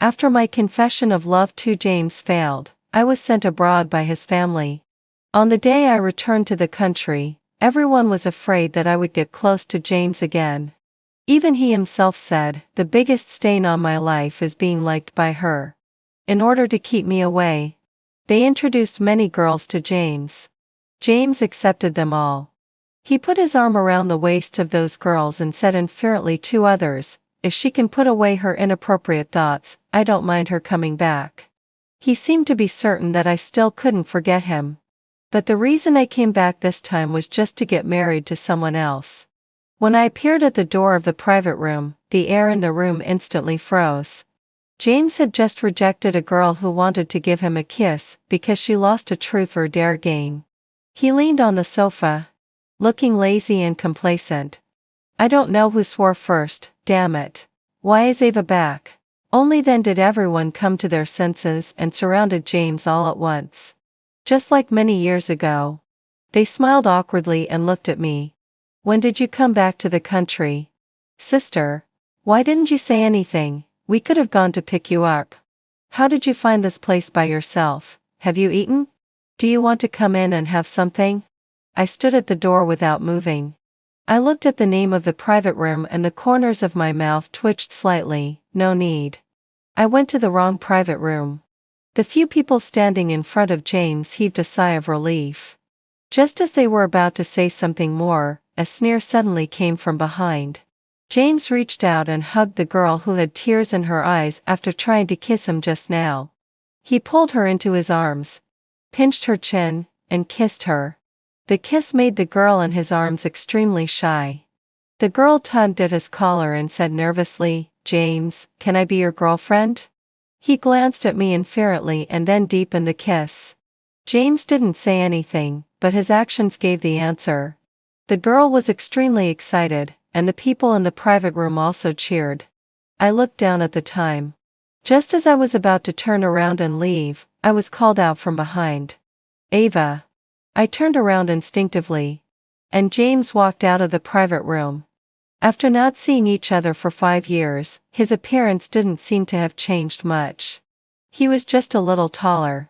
After my confession of love to James failed, I was sent abroad by his family. On the day I returned to the country, everyone was afraid that I would get close to James again. Even he himself said, the biggest stain on my life is being liked by her. In order to keep me away, they introduced many girls to James. James accepted them all. He put his arm around the waists of those girls and said inferently to others, if she can put away her inappropriate thoughts, I don't mind her coming back. He seemed to be certain that I still couldn't forget him. But the reason I came back this time was just to get married to someone else. When I appeared at the door of the private room, the air in the room instantly froze. James had just rejected a girl who wanted to give him a kiss because she lost a truth or dare game. He leaned on the sofa, looking lazy and complacent. I don't know who swore first, damn it. Why is Ava back? Only then did everyone come to their senses and surrounded James all at once. Just like many years ago. They smiled awkwardly and looked at me. When did you come back to the country? Sister, why didn't you say anything? We could have gone to pick you up. How did you find this place by yourself? Have you eaten? Do you want to come in and have something? I stood at the door without moving. I looked at the name of the private room and the corners of my mouth twitched slightly. No need. I went to the wrong private room. The few people standing in front of James heaved a sigh of relief. Just as they were about to say something more, a sneer suddenly came from behind. James reached out and hugged the girl who had tears in her eyes after trying to kiss him just now. He pulled her into his arms, pinched her chin, and kissed her. The kiss made the girl in his arms extremely shy. The girl tugged at his collar and said nervously, James, can I be your girlfriend? He glanced at me inferently and then deepened the kiss. James didn't say anything, but his actions gave the answer. The girl was extremely excited, and the people in the private room also cheered. I looked down at the time. Just as I was about to turn around and leave, I was called out from behind. Ava. I turned around instinctively. And James walked out of the private room. After not seeing each other for 5 years, his appearance didn't seem to have changed much. He was just a little taller.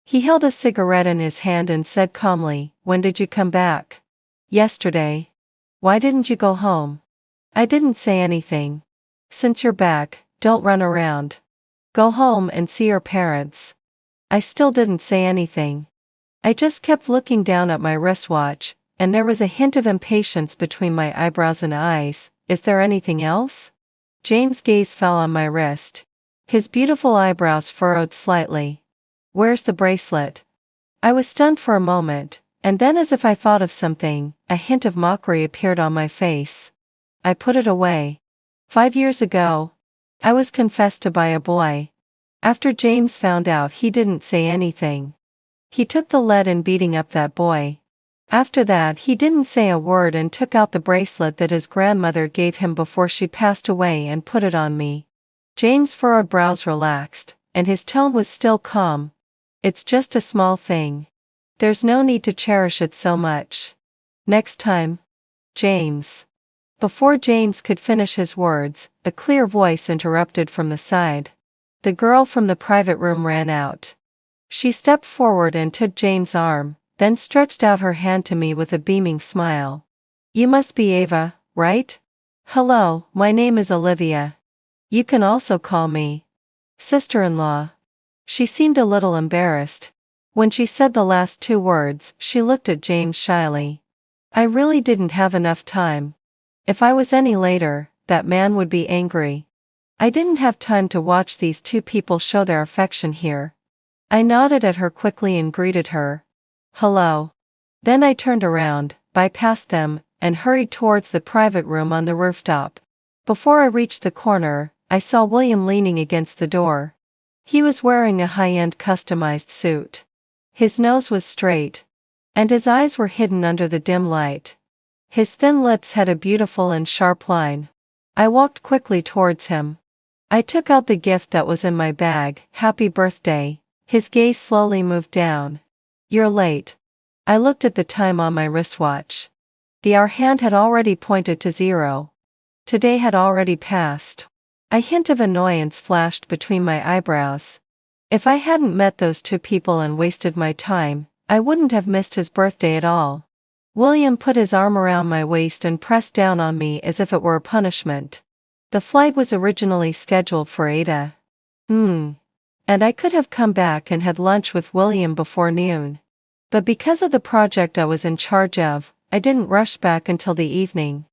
He held a cigarette in his hand and said calmly, when did you come back? Yesterday. Why didn't you go home? I didn't say anything. Since you're back, don't run around. Go home and see your parents. I still didn't say anything. I just kept looking down at my wristwatch, and there was a hint of impatience between my eyebrows and eyes. Is there anything else? James' gaze fell on my wrist. His beautiful eyebrows furrowed slightly. Where's the bracelet? I was stunned for a moment, and then as if I thought of something, a hint of mockery appeared on my face. I put it away. 5 years ago, I was confessed to by a boy. After James found out, he didn't say anything. He took the lead in beating up that boy. After that he didn't say a word and took out the bracelet that his grandmother gave him before she passed away and put it on me. James' furrowed brows relaxed, and his tone was still calm. It's just a small thing. There's no need to cherish it so much. Next time. James. Before James could finish his words, a clear voice interrupted from the side. The girl from the private room ran out. She stepped forward and took James' arm, then stretched out her hand to me with a beaming smile. You must be Ava, right? Hello, my name is Olivia. You can also call me sister-in-law. She seemed a little embarrassed. When she said the last 2 words, she looked at James shyly. I really didn't have enough time. If I was any later, that man would be angry. I didn't have time to watch these 2 people show their affection here. I nodded at her quickly and greeted her. Hello. Then I turned around, bypassed them, and hurried towards the private room on the rooftop. Before I reached the corner, I saw William leaning against the door. He was wearing a high-end customized suit. His nose was straight, and his eyes were hidden under the dim light. His thin lips had a beautiful and sharp line. I walked quickly towards him. I took out the gift that was in my bag. Happy birthday. His gaze slowly moved down. You're late. I looked at the time on my wristwatch. The hour hand had already pointed to 0. Today had already passed. A hint of annoyance flashed between my eyebrows. If I hadn't met those two people and wasted my time, I wouldn't have missed his birthday at all. William put his arm around my waist and pressed down on me as if it were a punishment. The flight was originally scheduled for 8 a.m. And I could have come back and had lunch with William before noon. But because of the project I was in charge of, I didn't rush back until the evening.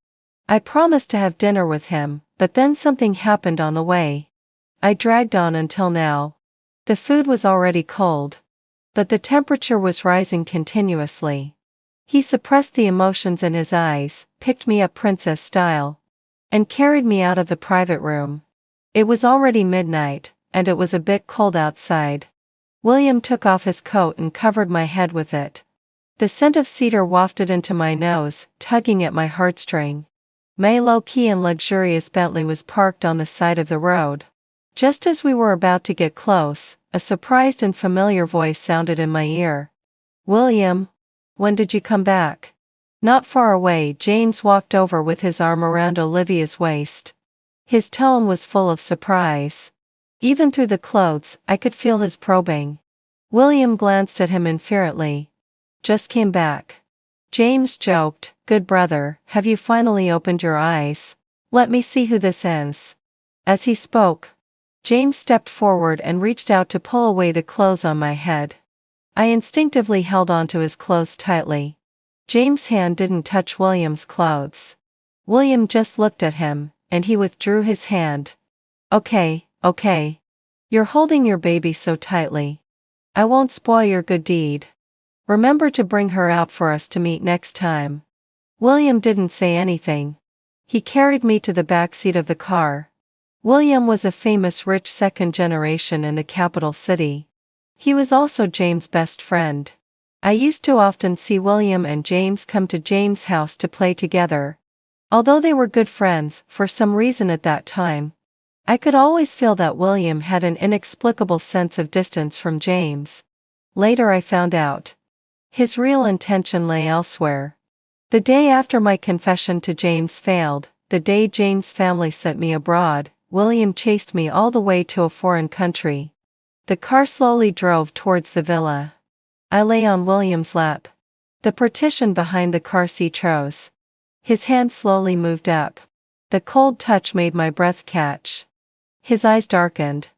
I promised to have dinner with him, but then something happened on the way. I dragged on until now. The food was already cold, but the temperature was rising continuously. He suppressed the emotions in his eyes, picked me up princess style, and carried me out of the private room. It was already midnight, and it was a bit cold outside. William took off his coat and covered my head with it. The scent of cedar wafted into my nose, tugging at my heartstring. My low-key and luxurious Bentley was parked on the side of the road. Just as we were about to get close, a surprised and familiar voice sounded in my ear. "William, when did you come back?" Not far away, James walked over with his arm around Olivia's waist. His tone was full of surprise. Even through the clothes, I could feel his probing. William glanced at him inferently. "Just came back." James joked, "Good brother, have you finally opened your eyes? Let me see who this is." As he spoke, James stepped forward and reached out to pull away the clothes on my head. I instinctively held onto his clothes tightly. James' hand didn't touch William's clothes. William just looked at him, and he withdrew his hand. Okay. You're holding your baby so tightly. I won't spoil your good deed. Remember to bring her out for us to meet next time." William didn't say anything. He carried me to the back seat of the car. William was a famous rich second generation in the capital city. He was also James' best friend. I used to often see William and James come to James' house to play together. Although they were good friends, for some reason at that time, I could always feel that William had an inexplicable sense of distance from James. Later I found out. His real intention lay elsewhere. The day after my confession to James failed, the day James' family sent me abroad, William chased me all the way to a foreign country. The car slowly drove towards the villa. I lay on William's lap. The partition behind the car seat rose. His hand slowly moved up. The cold touch made my breath catch. His eyes darkened.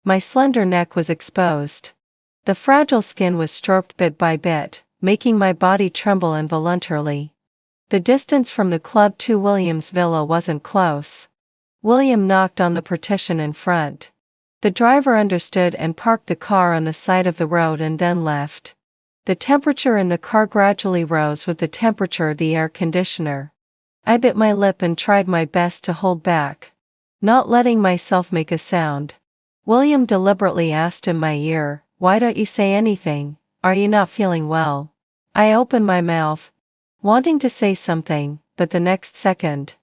My slender neck was exposed. The fragile skin was stroked bit by bit, making my body tremble involuntarily. The distance from the club to William's villa wasn't close. William knocked on the partition in front. The driver understood and parked the car on the side of the road and then left. The temperature in the car gradually rose with the temperature of the air conditioner. I bit my lip and tried my best to hold back, not letting myself make a sound. William deliberately asked in my ear, "Why don't you say anything? Are you not feeling well?" I opened my mouth, wanting to say something, but the next second,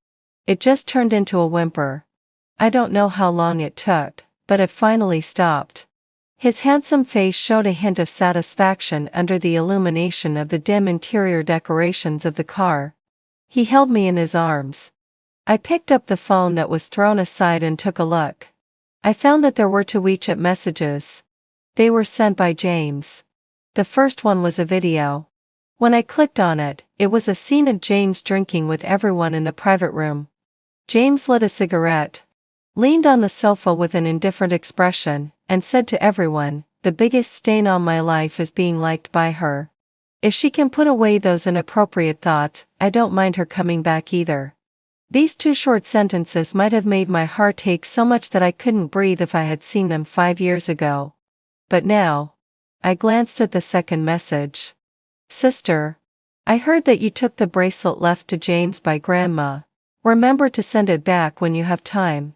it just turned into a whimper. I don't know how long it took, but it finally stopped. His handsome face showed a hint of satisfaction under the illumination of the dim interior decorations of the car. He held me in his arms. I picked up the phone that was thrown aside and took a look. I found that there were 2 WeChat messages. They were sent by James. The first one was a video. When I clicked on it, it was a scene of James drinking with everyone in the private room. James lit a cigarette, leaned on the sofa with an indifferent expression, and said to everyone, "The biggest stain on my life is being liked by her. If she can put away those inappropriate thoughts, I don't mind her coming back either." These 2 short sentences might have made my heart ache so much that I couldn't breathe if I had seen them 5 years ago. But now, I glanced at the second message. "Sister, I heard that you took the bracelet left to James by Grandma. Remember to send it back when you have time.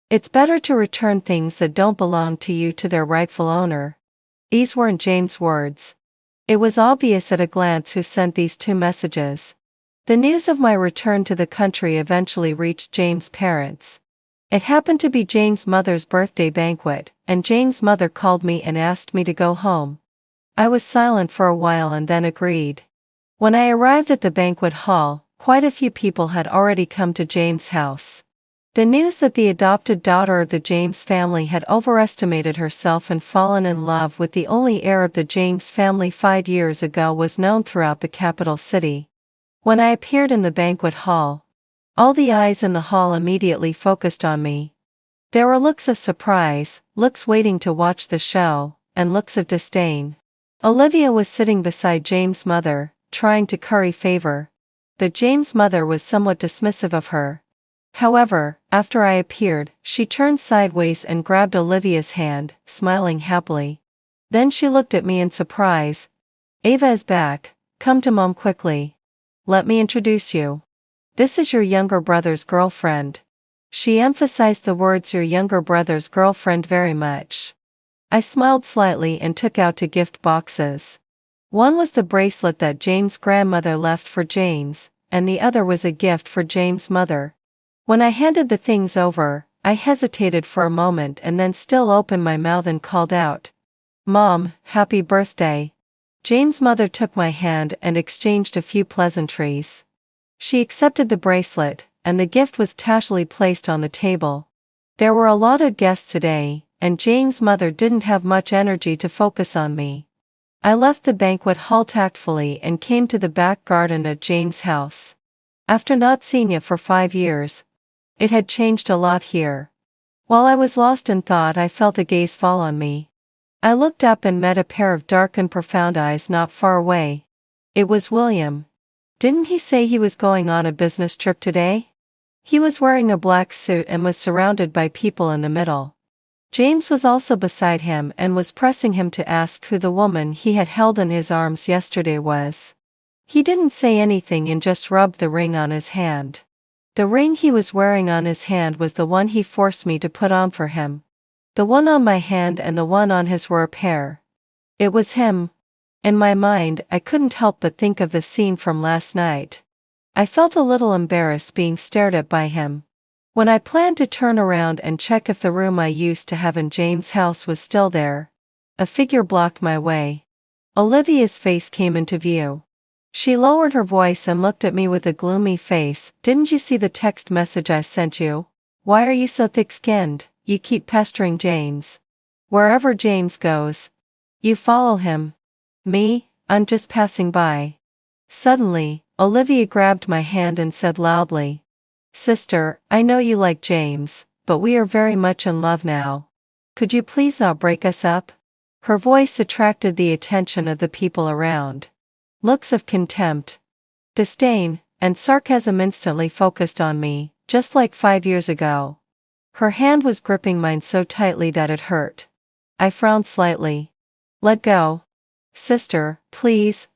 It's better to return things that don't belong to you to their rightful owner." These weren't James' words. It was obvious at a glance who sent these 2 messages. The news of my return to the country eventually reached James' parents. It happened to be James' mother's birthday banquet, and James' mother called me and asked me to go home. I was silent for a while and then agreed. When I arrived at the banquet hall, quite a few people had already come to James' house. The news that the adopted daughter of the James family had overestimated herself and fallen in love with the only heir of the James family 5 years ago was known throughout the capital city. When I appeared in the banquet hall, all the eyes in the hall immediately focused on me. There were looks of surprise, looks waiting to watch the show, and looks of disdain. Olivia was sitting beside James' mother, trying to curry favor. But James' mother was somewhat dismissive of her. However, after I appeared, she turned sideways and grabbed Olivia's hand, smiling happily. Then she looked at me in surprise. Ava is back, come to Mom quickly. Let me introduce you. This is your younger brother's girlfriend. She emphasized the words your younger brother's girlfriend very much. I smiled slightly and took out 2 gift boxes. One was the bracelet that James' grandmother left for James, and the other was a gift for James' mother. When I handed the things over, I hesitated for a moment and then still opened my mouth and called out, "Mom, happy birthday." James' mother took my hand and exchanged a few pleasantries. She accepted the bracelet, and the gift was casually placed on the table. There were a lot of guests today, and James' mother didn't have much energy to focus on me. I left the banquet hall tactfully and came to the back garden at James' house. After not seeing it for 5 years, it had changed a lot here. While I was lost in thought, I felt a gaze fall on me. I looked up and met a pair of dark and profound eyes not far away. It was William. Didn't he say he was going on a business trip today? He was wearing a black suit and was surrounded by people in the middle. James was also beside him and was pressing him to ask who the woman he had held in his arms yesterday was. He didn't say anything and just rubbed the ring on his hand. The ring he was wearing on his hand was the one he forced me to put on for him. The one on my hand and the one on his were a pair. It was him. In my mind, I couldn't help but think of the scene from last night. I felt a little embarrassed being stared at by him. When I planned to turn around and check if the room I used to have in James' house was still there, a figure blocked my way. Olivia's face came into view. She lowered her voice and looked at me with a gloomy face. "Didn't you see the text message I sent you? Why are you so thick-skinned? You keep pestering James. Wherever James goes, you follow him." "Me? I'm just passing by." Suddenly, Olivia grabbed my hand and said loudly, "Sister, I know you like James, but we are very much in love now. Could you please not break us up?" Her voice attracted the attention of the people around. Looks of contempt, disdain, and sarcasm instantly focused on me, just like 5 years ago. Her hand was gripping mine so tightly that it hurt. I frowned slightly. "Let go. Sister, please.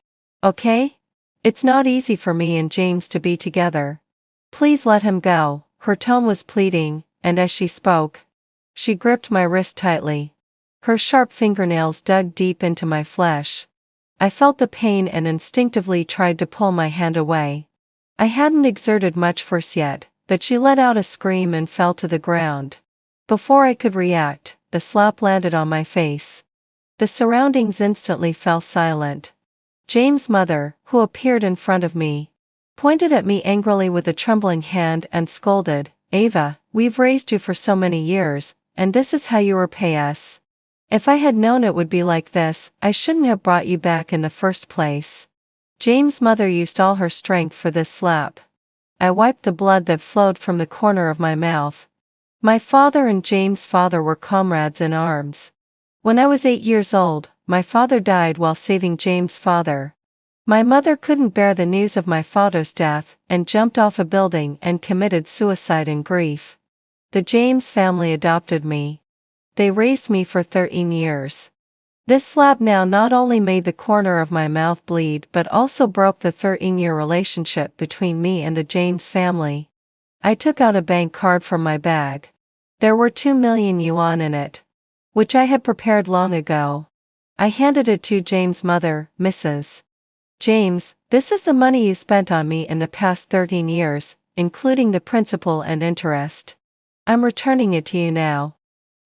Okay? It's not easy for me and James to be together. Please let him go." Her tone was pleading, and as she spoke, she gripped my wrist tightly. Her sharp fingernails dug deep into my flesh. I felt the pain and instinctively tried to pull my hand away. I hadn't exerted much force yet, but she let out a scream and fell to the ground. Before I could react, the slap landed on my face. The surroundings instantly fell silent. James' mother, who appeared in front of me, pointed at me angrily with a trembling hand and scolded, "Ava, we've raised you for so many years, and this is how you repay us. If I had known it would be like this, I shouldn't have brought you back in the first place." James' mother used all her strength for this slap. I wiped the blood that flowed from the corner of my mouth. My father and James' father were comrades in arms. When I was 8 years old, my father died while saving James' father. My mother couldn't bear the news of my father's death, and jumped off a building and committed suicide in grief. The James family adopted me. They raised me for 13 years. This slap now not only made the corner of my mouth bleed but also broke the 13-year relationship between me and the James family. I took out a bank card from my bag. There were 2 million yuan in it, which I had prepared long ago. I handed it to James' mother, "Mrs. James, this is the money you spent on me in the past 13 years, including the principal and interest. I'm returning it to you now."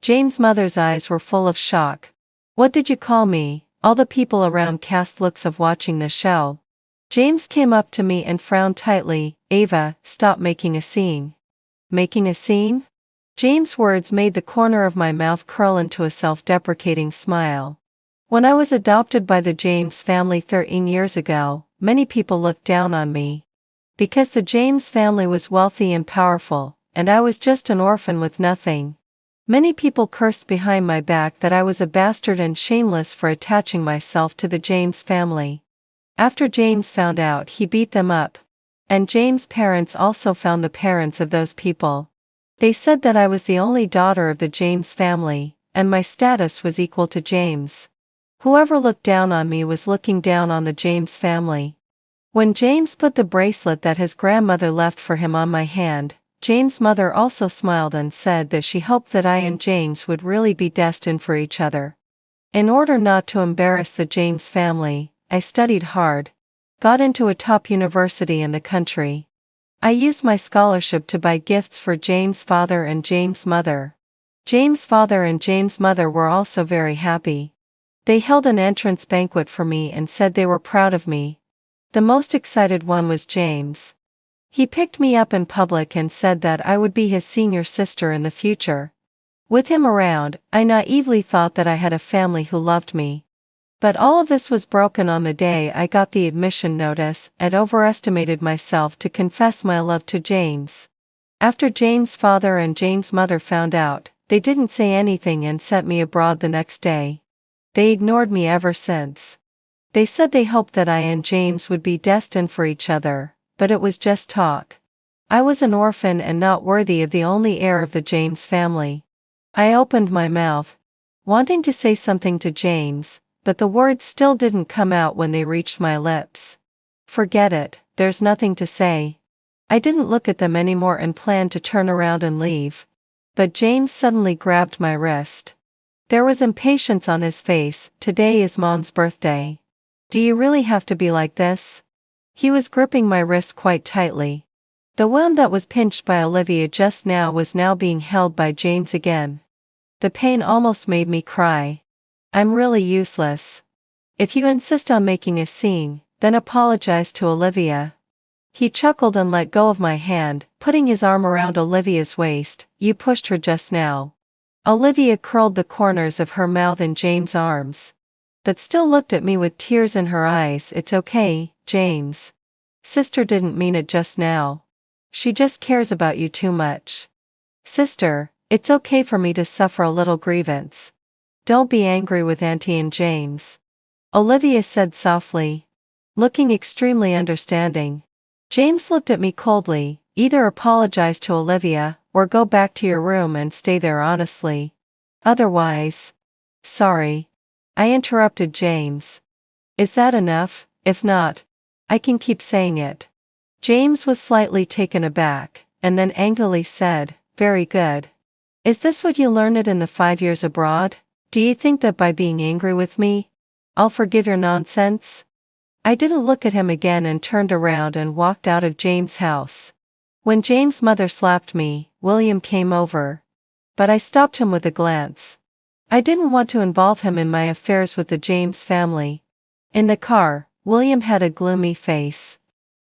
James' mother's eyes were full of shock. "What did you call me?" All the people around cast looks of watching the show. James came up to me and frowned tightly. "Ava, stop making a scene. Making a scene? James' words made the corner of my mouth curl into a self-deprecating smile. When I was adopted by the James family 13 years ago, many people looked down on me. Because the James family was wealthy and powerful, and I was just an orphan with nothing. Many people cursed behind my back that I was a bastard and shameless for attaching myself to the James family. After James found out, he beat them up. And James' parents also found the parents of those people. They said that I was the only daughter of the James family, and my status was equal to James. Whoever looked down on me was looking down on the James family. When James put the bracelet that his grandmother left for him on my hand, James' mother also smiled and said that she hoped that I and James would really be destined for each other. In order not to embarrass the James family, I studied hard, got into a top university in the country. I used my scholarship to buy gifts for James' father and James' mother. James' father and James' mother were also very happy. They held an entrance banquet for me and said they were proud of me. The most excited one was James. He picked me up in public and said that I would be his senior sister in the future. With him around, I naively thought that I had a family who loved me. But all of this was broken on the day I got the admission notice and overestimated myself to confess my love to James. After James' father and James' mother found out, they didn't say anything and sent me abroad the next day. They ignored me ever since. They said they hoped that I and James would be destined for each other, but it was just talk. I was an orphan and not worthy of the only heir of the James family. I opened my mouth, wanting to say something to James, but the words still didn't come out when they reached my lips. Forget it, there's nothing to say. I didn't look at them anymore and planned to turn around and leave. But James suddenly grabbed my wrist. There was impatience on his face. Today is Mom's birthday. Do you really have to be like this? He was gripping my wrist quite tightly. The one that was pinched by Olivia just now was now being held by James again. The pain almost made me cry. I'm really useless. If you insist on making a scene, then apologize to Olivia. He chuckled and let go of my hand, putting his arm around Olivia's waist. You pushed her just now. Olivia curled the corners of her mouth in James' arms, but still looked at me with tears in her eyes. It's okay, James. Sister didn't mean it just now. She just cares about you too much. Sister, it's okay for me to suffer a little grievance. Don't be angry with Auntie and James. Olivia said softly, looking extremely understanding. James looked at me coldly. Either apologize to Olivia, or go back to your room and stay there honestly. Otherwise. Sorry. I interrupted James. Is that enough? If not, I can keep saying it. James was slightly taken aback, and then angrily said, very good. Is this what you learned in the 5 years abroad? Do you think that by being angry with me, I'll forgive your nonsense? I didn't look at him again and turned around and walked out of James' house. When James' mother slapped me, William came over. But I stopped him with a glance. I didn't want to involve him in my affairs with the James family. In the car, William had a gloomy face.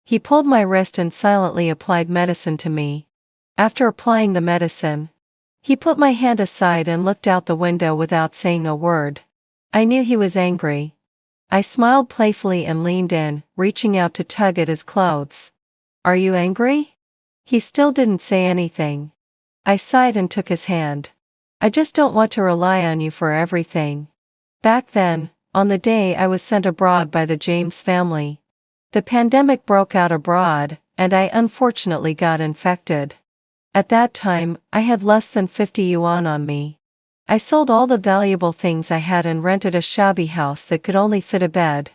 He pulled my wrist and silently applied medicine to me. After applying the medicine, he put my hand aside and looked out the window without saying a word. I knew he was angry. I smiled playfully and leaned in, reaching out to tug at his clothes. Are you angry? He still didn't say anything. I sighed and took his hand. I just don't want to rely on you for everything. Back then, on the day I was sent abroad by the James family, the pandemic broke out abroad, and I unfortunately got infected. At that time, I had less than 50 yuan on me. I sold all the valuable things I had and rented a shabby house that could only fit a bed.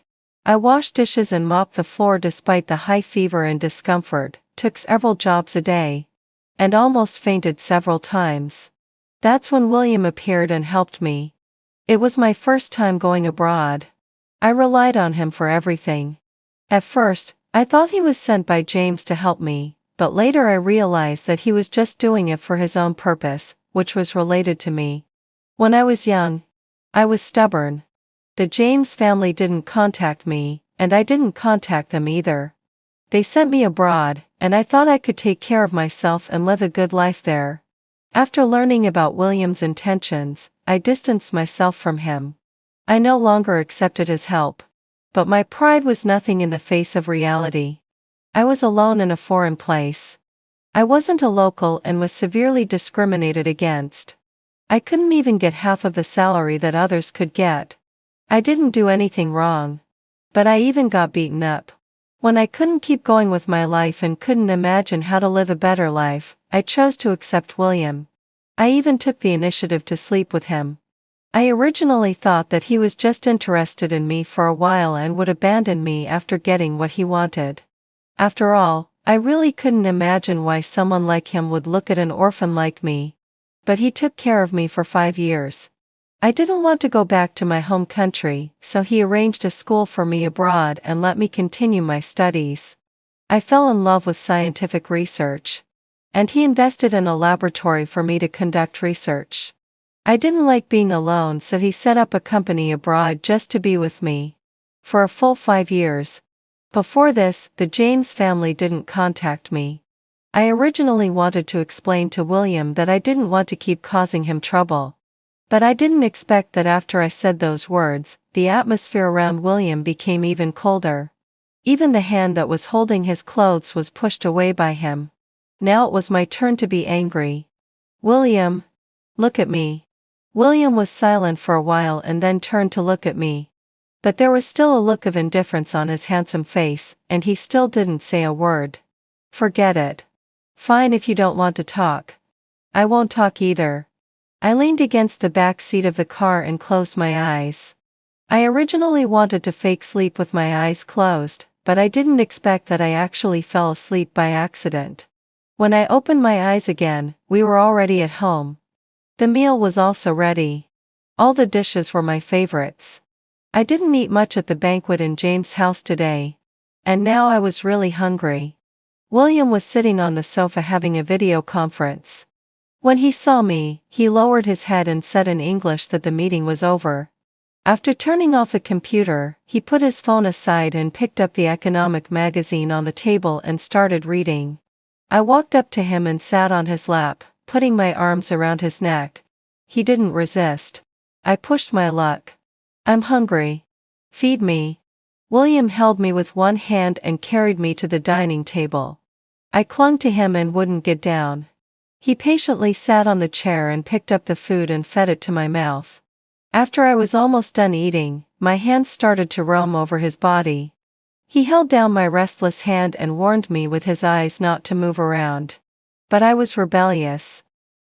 I washed dishes and mopped the floor despite the high fever and discomfort, took several jobs a day, and almost fainted several times. That's when William appeared and helped me. It was my first time going abroad. I relied on him for everything. At first, I thought he was sent by James to help me, but later I realized that he was just doing it for his own purpose, which was related to me. When I was young, I was stubborn. The James family didn't contact me, and I didn't contact them either. They sent me abroad, and I thought I could take care of myself and live a good life there. After learning about William's intentions, I distanced myself from him. I no longer accepted his help. But my pride was nothing in the face of reality. I was alone in a foreign place. I wasn't a local and was severely discriminated against. I couldn't even get half of the salary that others could get. I didn't do anything wrong. But I even got beaten up. When I couldn't keep going with my life and couldn't imagine how to live a better life, I chose to accept William. I even took the initiative to sleep with him. I originally thought that he was just interested in me for a while and would abandon me after getting what he wanted. After all, I really couldn't imagine why someone like him would look at an orphan like me. But he took care of me for 5 years. I didn't want to go back to my home country, so he arranged a school for me abroad and let me continue my studies. I fell in love with scientific research. And he invested in a laboratory for me to conduct research. I didn't like being alone, so he set up a company abroad just to be with me. For a full 5 years. Before this, the James family didn't contact me. I originally wanted to explain to William that I didn't want to keep causing him trouble. But I didn't expect that after I said those words, the atmosphere around William became even colder. Even the hand that was holding his clothes was pushed away by him. Now it was my turn to be angry. William, look at me. William was silent for a while and then turned to look at me. But there was still a look of indifference on his handsome face, and he still didn't say a word. Forget it. Fine if you don't want to talk. I won't talk either. I leaned against the back seat of the car and closed my eyes. I originally wanted to fake sleep with my eyes closed, but I didn't expect that I actually fell asleep by accident. When I opened my eyes again, we were already at home. The meal was also ready. All the dishes were my favorites. I didn't eat much at the banquet in James' house today. And now I was really hungry. William was sitting on the sofa having a video conference. When he saw me, he lowered his head and said in English that the meeting was over. After turning off the computer, he put his phone aside and picked up the economic magazine on the table and started reading. I walked up to him and sat on his lap, putting my arms around his neck. He didn't resist. I pushed my luck. I'm hungry. Feed me. William held me with one hand and carried me to the dining table. I clung to him and wouldn't get down. He patiently sat on the chair and picked up the food and fed it to my mouth. After I was almost done eating, my hands started to roam over his body. He held down my restless hand and warned me with his eyes not to move around. But I was rebellious.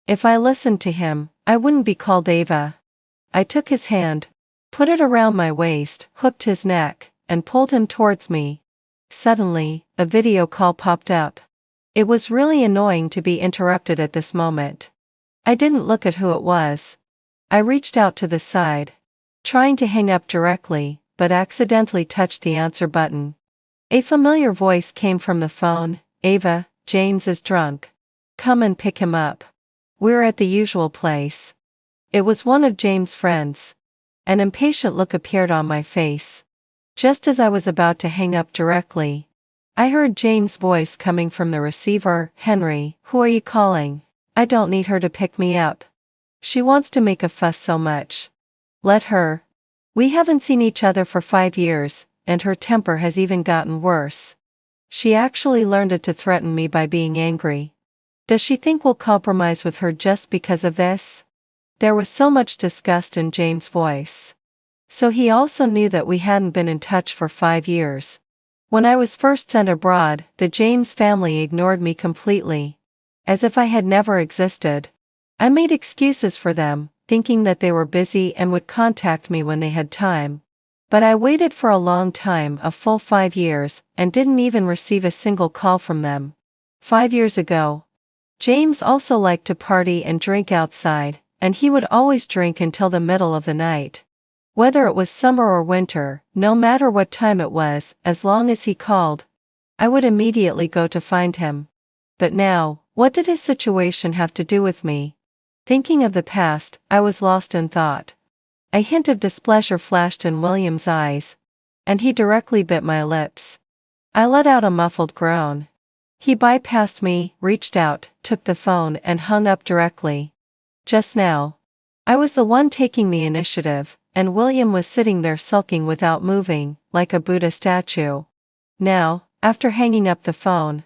If I listened to him, I wouldn't be called Ava. I took his hand, put it around my waist, hooked his neck, and pulled him towards me. Suddenly, a video call popped up. It was really annoying to be interrupted at this moment. I didn't look at who it was. I reached out to the side, trying to hang up directly, but accidentally touched the answer button. A familiar voice came from the phone. Ava, James is drunk. Come and pick him up. We're at the usual place. It was one of James' friends. An impatient look appeared on my face. Just as I was about to hang up directly, I heard James' voice coming from the receiver. Henry, who are you calling? I don't need her to pick me up. She wants to make a fuss so much. Let her. We haven't seen each other for 5 years, and her temper has even gotten worse. She actually learned it to threaten me by being angry. Does she think we'll compromise with her just because of this? There was so much disgust in James' voice. So he also knew that we hadn't been in touch for 5 years. When I was first sent abroad, the James family ignored me completely. As if I had never existed. I made excuses for them, thinking that they were busy and would contact me when they had time. But I waited for a long time, a full 5 years, and didn't even receive a single call from them. 5 years ago. James also liked to party and drink outside, and he would always drink until the middle of the night. Whether it was summer or winter, no matter what time it was, as long as he called, I would immediately go to find him. But now, what did his situation have to do with me? Thinking of the past, I was lost in thought. A hint of displeasure flashed in William's eyes, and he directly bit my lips. I let out a muffled groan. He bypassed me, reached out, took the phone and hung up directly. Just now. I was the one taking the initiative, and William was sitting there sulking without moving, like a Buddha statue. Now, after hanging up the phone,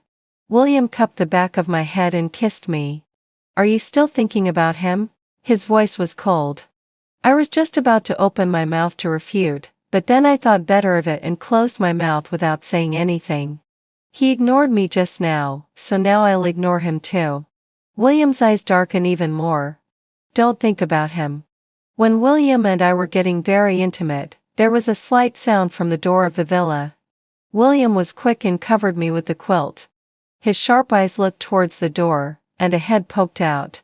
William cupped the back of my head and kissed me. Are you still thinking about him? His voice was cold. I was just about to open my mouth to refute, but then I thought better of it and closed my mouth without saying anything. He ignored me just now, so now I'll ignore him too. William's eyes darkened even more. Don't think about him. When William and I were getting very intimate, there was a slight sound from the door of the villa. William was quick and covered me with the quilt. His sharp eyes looked towards the door, and a head poked out.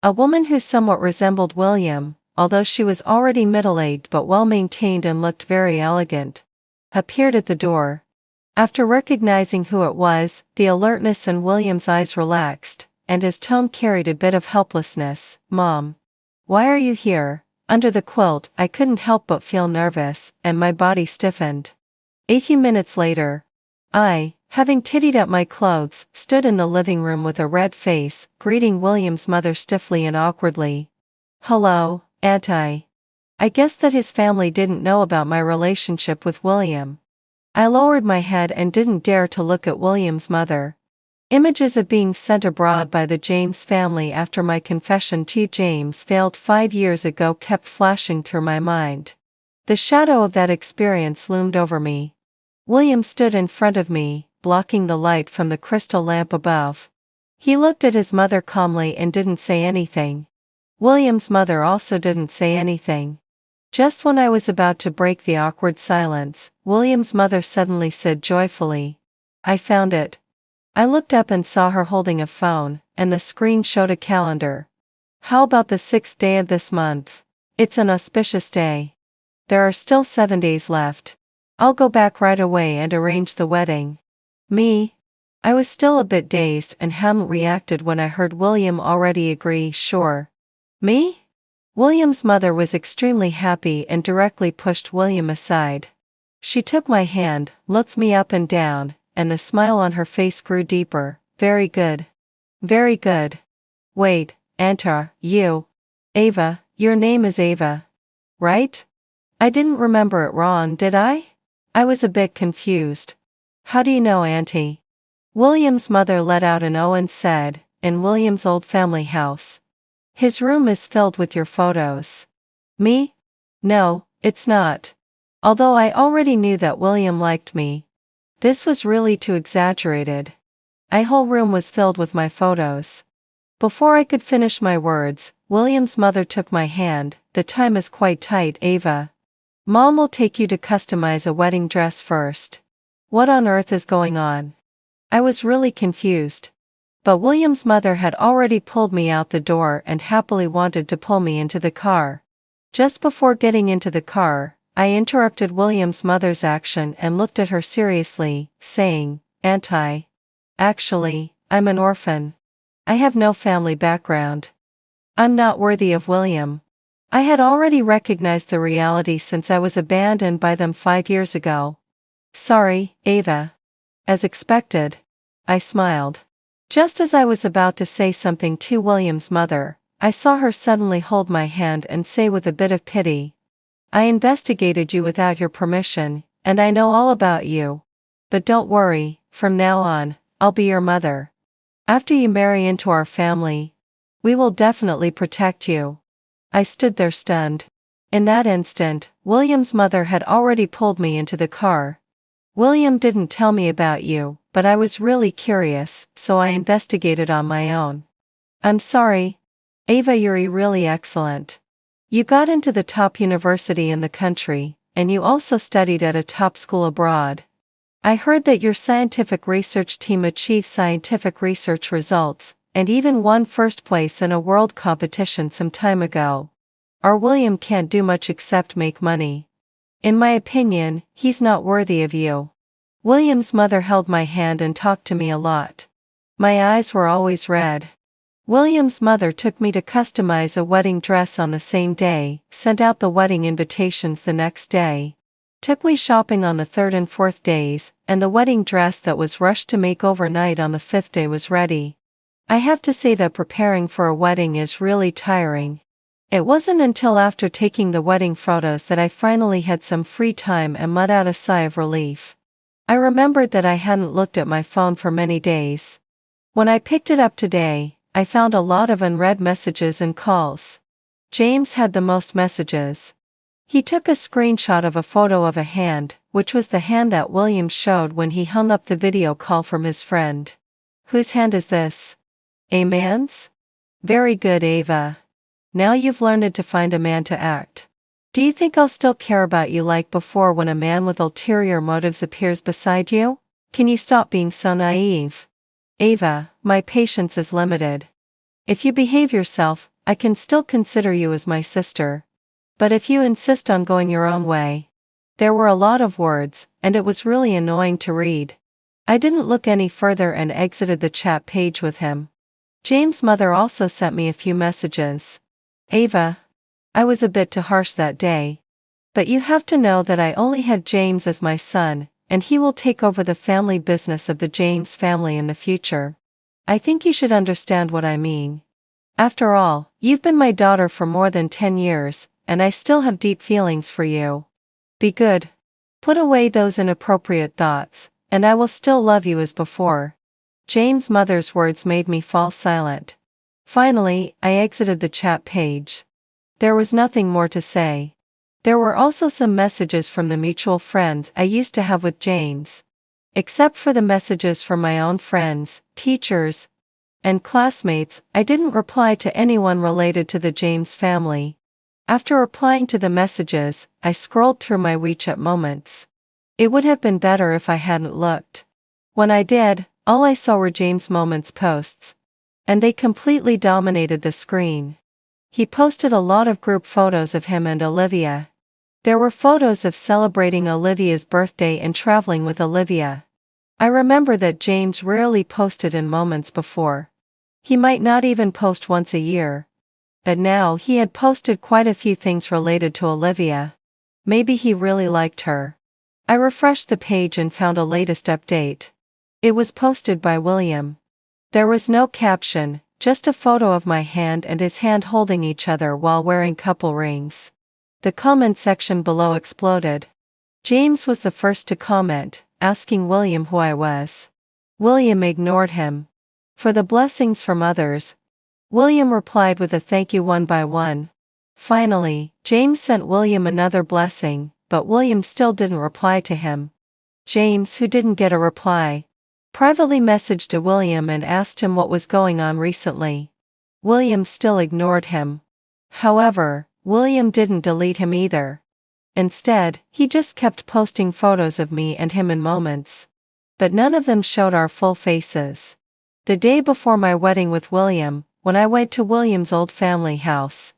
A woman who somewhat resembled William, although she was already middle-aged but well-maintained and looked very elegant, appeared at the door. After recognizing who it was, the alertness in William's eyes relaxed, and his tone carried a bit of helplessness. Mom. Why are you here? Under the quilt, I couldn't help but feel nervous, and my body stiffened. A few minutes later, I, having tidied up my clothes, stood in the living room with a red face, greeting William's mother stiffly and awkwardly. Hello, Auntie. I guess that his family didn't know about my relationship with William. I lowered my head and didn't dare to look at William's mother. Images of being sent abroad by the James family after my confession to James failed 5 years ago kept flashing through my mind. The shadow of that experience loomed over me. William stood in front of me, blocking the light from the crystal lamp above. He looked at his mother calmly and didn't say anything. William's mother also didn't say anything. Just when I was about to break the awkward silence, William's mother suddenly said joyfully, I found it. I looked up and saw her holding a phone, and the screen showed a calendar. How about the 6th day of this month? It's an auspicious day. There are still 7 days left. I'll go back right away and arrange the wedding. Me? I was still a bit dazed and hadn't reacted when I heard William already agree, sure. Me? William's mother was extremely happy and directly pushed William aside. She took my hand, looked me up and down, and the smile on her face grew deeper. Very good. Very good. Wait, Anta, you. Ava, your name is Ava. Right? I didn't remember it wrong, did I? I was a bit confused. How do you know, Auntie? William's mother let out an "oh" and said, in William's old family house. His room is filled with your photos. Me? No, it's not. Although I already knew that William liked me. This was really too exaggerated. My whole room was filled with my photos. Before I could finish my words, William's mother took my hand. The time is quite tight, Ava. Mom will take you to customize a wedding dress first. What on earth is going on? I was really confused. But William's mother had already pulled me out the door and happily wanted to pull me into the car. Just before getting into the car, I interrupted William's mother's action and looked at her seriously, saying, Auntie. Actually, I'm an orphan. I have no family background. I'm not worthy of William. I had already recognized the reality since I was abandoned by them 5 years ago. Sorry, Ava. As expected. I smiled. Just as I was about to say something to William's mother, I saw her suddenly hold my hand and say with a bit of pity, I investigated you without your permission, and I know all about you. But don't worry, from now on, I'll be your mother. After you marry into our family, we will definitely protect you. I stood there stunned. In that instant, William's mother had already pulled me into the car. William didn't tell me about you, but I was really curious, so I investigated on my own. I'm sorry. Ava, you're really excellent. You got into the top university in the country, and you also studied at a top school abroad. I heard that your scientific research team achieved scientific research results, and even won first place in a world competition some time ago. Our William can't do much except make money. In my opinion, he's not worthy of you. William's mother held my hand and talked to me a lot. My eyes were always red. William's mother took me to customize a wedding dress on the same day, sent out the wedding invitations the next day. Took me shopping on the third and fourth days, and the wedding dress that was rushed to make overnight on the fifth day was ready. I have to say that preparing for a wedding is really tiring. It wasn't until after taking the wedding photos that I finally had some free time and let out a sigh of relief. I remembered that I hadn't looked at my phone for many days. When I picked it up today, I found a lot of unread messages and calls. James had the most messages. He took a screenshot of a photo of a hand, which was the hand that William showed when he hung up the video call from his friend. Whose hand is this? A man's? Very good, Ava. Now you've learned to find a man to act. Do you think I'll still care about you like before when a man with ulterior motives appears beside you? Can you stop being so naive? Ava, my patience is limited. If you behave yourself, I can still consider you as my sister. But if you insist on going your own way. There were a lot of words, and it was really annoying to read. I didn't look any further and exited the chat page with him. James' mother also sent me a few messages. Ava, I was a bit too harsh that day. But you have to know that I only had James as my son, and he will take over the family business of the James family in the future. I think you should understand what I mean. After all, you've been my daughter for more than 10 years, and I still have deep feelings for you. Be good. Put away those inappropriate thoughts, and I will still love you as before. James' mother's words made me fall silent. Finally, I exited the chat page. There was nothing more to say. There were also some messages from the mutual friends I used to have with James. Except for the messages from my own friends, teachers, and classmates, I didn't reply to anyone related to the James family. After replying to the messages, I scrolled through my WeChat moments. It would have been better if I hadn't looked. When I did, all I saw were James' moments posts. And they completely dominated the screen. He posted a lot of group photos of him and Olivia. There were photos of celebrating Olivia's birthday and traveling with Olivia. I remember that James rarely posted in moments before. He might not even post once a year. But now he had posted quite a few things related to Olivia. Maybe he really liked her. I refreshed the page and found a latest update. It was posted by William. There was no caption, just a photo of my hand and his hand holding each other while wearing couple rings. The comment section below exploded. James was the first to comment, asking William who I was. William ignored him. For the blessings from others, William replied with a thank you one by one. Finally, James sent William another blessing, but William still didn't reply to him. James, who didn't get a reply, privately messaged to William and asked him what was going on recently. William still ignored him. However, William didn't delete him either. Instead, he just kept posting photos of me and him in moments. But none of them showed our full faces. The day before my wedding with William, when I went to William's old family house,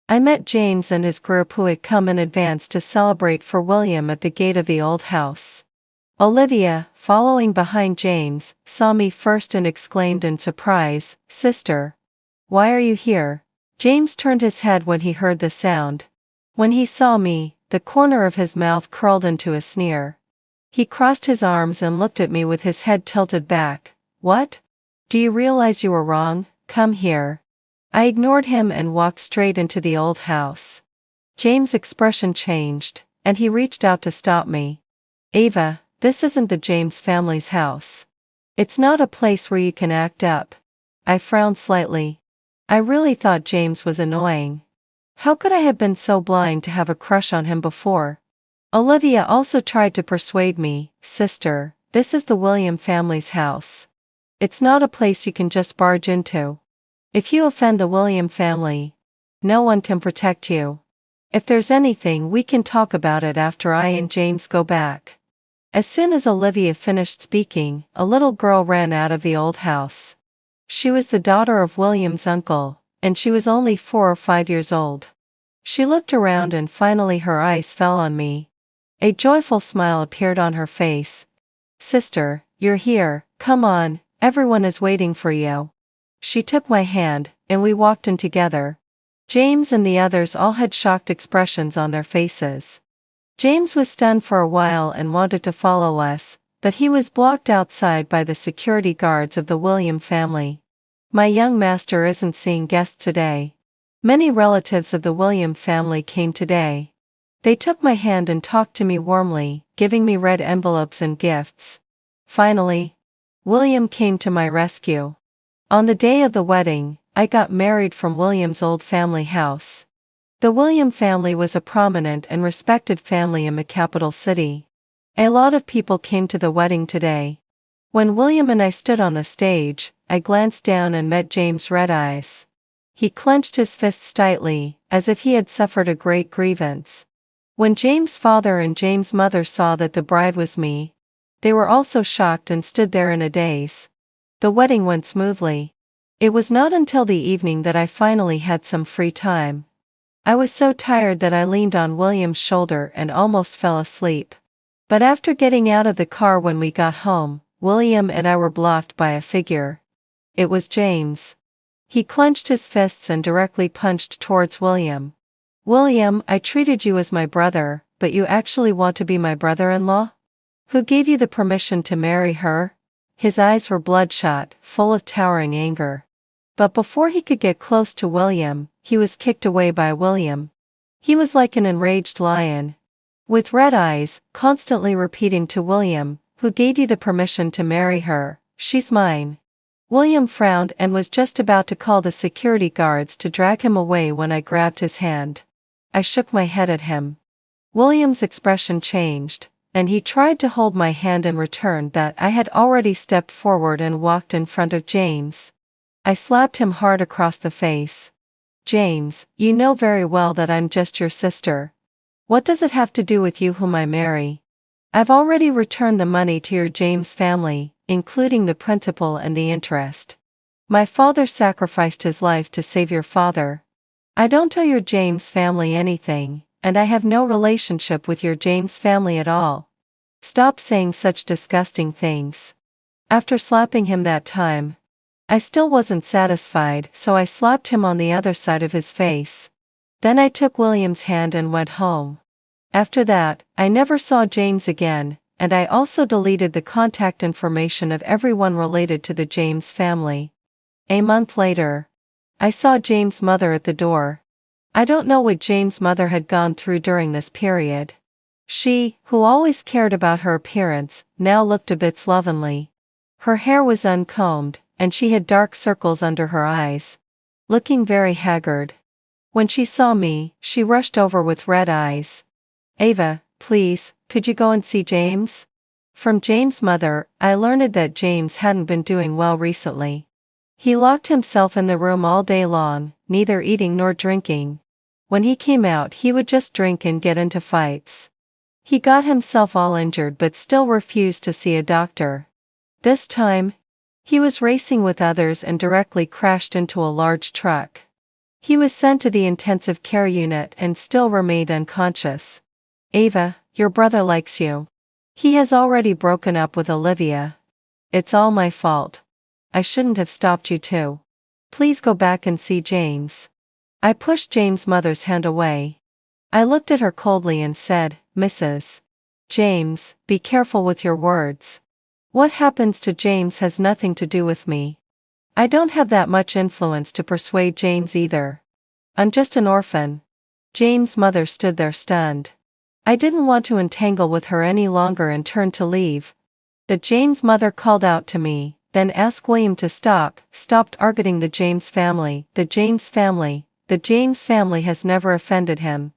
I met James and his group who had come in advance to celebrate for William at the gate of the old house. Olivia, following behind James, saw me first and exclaimed in surprise, "Sister, why are you here?" James turned his head when he heard the sound. When he saw me, the corner of his mouth curled into a sneer. He crossed his arms and looked at me with his head tilted back. "What? Do you realize you were wrong? Come here." I ignored him and walked straight into the old house. James' expression changed, and he reached out to stop me. "Ava, this isn't the James family's house. It's not a place where you can act up." I frowned slightly. I really thought James was annoying. How could I have been so blind to have a crush on him before? Olivia also tried to persuade me, "Sister, this is the William family's house. It's not a place you can just barge into. If you offend the William family, no one can protect you. If there's anything, we can talk about it after I and James go back." As soon as Olivia finished speaking, a little girl ran out of the old house. She was the daughter of William's uncle, and she was only 4 or 5 years old. She looked around and finally her eyes fell on me. A joyful smile appeared on her face. "Sister, you're here, come on, everyone is waiting for you." She took my hand, and we walked in together. James and the others all had shocked expressions on their faces. James was stunned for a while and wanted to follow us, but he was blocked outside by the security guards of the William family. My young master isn't seeing guests today. Many relatives of the William family came today. They took my hand and talked to me warmly, giving me red envelopes and gifts. Finally, William came to my rescue. On the day of the wedding, I got married from William's old family house. The William family was a prominent and respected family in the capital city. A lot of people came to the wedding today. When William and I stood on the stage, I glanced down and met James' red eyes. He clenched his fists tightly, as if he had suffered a great grievance. When James' father and James' mother saw that the bride was me, they were also shocked and stood there in a daze. The wedding went smoothly. It was not until the evening that I finally had some free time. I was so tired that I leaned on William's shoulder and almost fell asleep. But after getting out of the car when we got home, William and I were blocked by a figure. It was James. He clenched his fists and directly punched towards William. William, I treated you as my brother, but you actually want to be my brother-in-law? Who gave you the permission to marry her? His eyes were bloodshot, full of towering anger. But before he could get close to William, he was kicked away by William. He was like an enraged lion, with red eyes, constantly repeating to William, who gave you the permission to marry her? She's mine. William frowned and was just about to call the security guards to drag him away when I grabbed his hand. I shook my head at him. William's expression changed, and he tried to hold my hand in return, but I had already stepped forward and walked in front of James. I slapped him hard across the face. James, you know very well that I'm just your sister. What does it have to do with you whom I marry? I've already returned the money to your James family, including the principal and the interest. My father sacrificed his life to save your father. I don't owe your James family anything, and I have no relationship with your James family at all. Stop saying such disgusting things. After slapping him that time, I still wasn't satisfied, so I slapped him on the other side of his face. Then I took William's hand and went home. After that, I never saw James again, and I also deleted the contact information of everyone related to the James family. A month later, I saw James' mother at the door. I don't know what James' mother had gone through during this period. She, who always cared about her appearance, now looked a bit slovenly. Her hair was uncombed, and she had dark circles under her eyes, looking very haggard. When she saw me, she rushed over with red eyes. Ava, please, could you go and see James? From James' mother, I learned that James hadn't been doing well recently. He locked himself in the room all day long, neither eating nor drinking. When he came out, he would just drink and get into fights. He got himself all injured but still refused to see a doctor. This time, he was racing with others and directly crashed into a large truck. He was sent to the intensive care unit and still remained unconscious. Ava, your brother likes you. He has already broken up with Olivia. It's all my fault. I shouldn't have stopped you too. Please go back and see James. I pushed James' mother's hand away. I looked at her coldly and said, Mrs. James, be careful with your words. What happens to James has nothing to do with me. I don't have that much influence to persuade James either. I'm just an orphan. James' mother stood there stunned. I didn't want to entangle with her any longer and turned to leave. But James' mother called out to me, then asked William to stop targeting the James family. The James family has never offended him.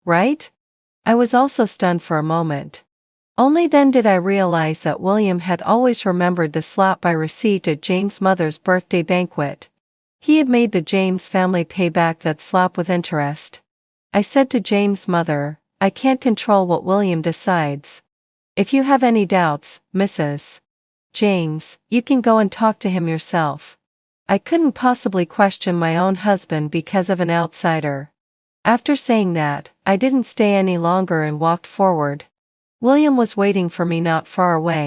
Right? I was also stunned for a moment. Only then did I realize that William had always remembered the slap I received at James' mother's birthday banquet. He had made the James family pay back that slap with interest. I said to James' mother, I can't control what William decides. If you have any doubts, Mrs. James, you can go and talk to him yourself. I couldn't possibly question my own husband because of an outsider. After saying that, I didn't stay any longer and walked forward. William was waiting for me not far away.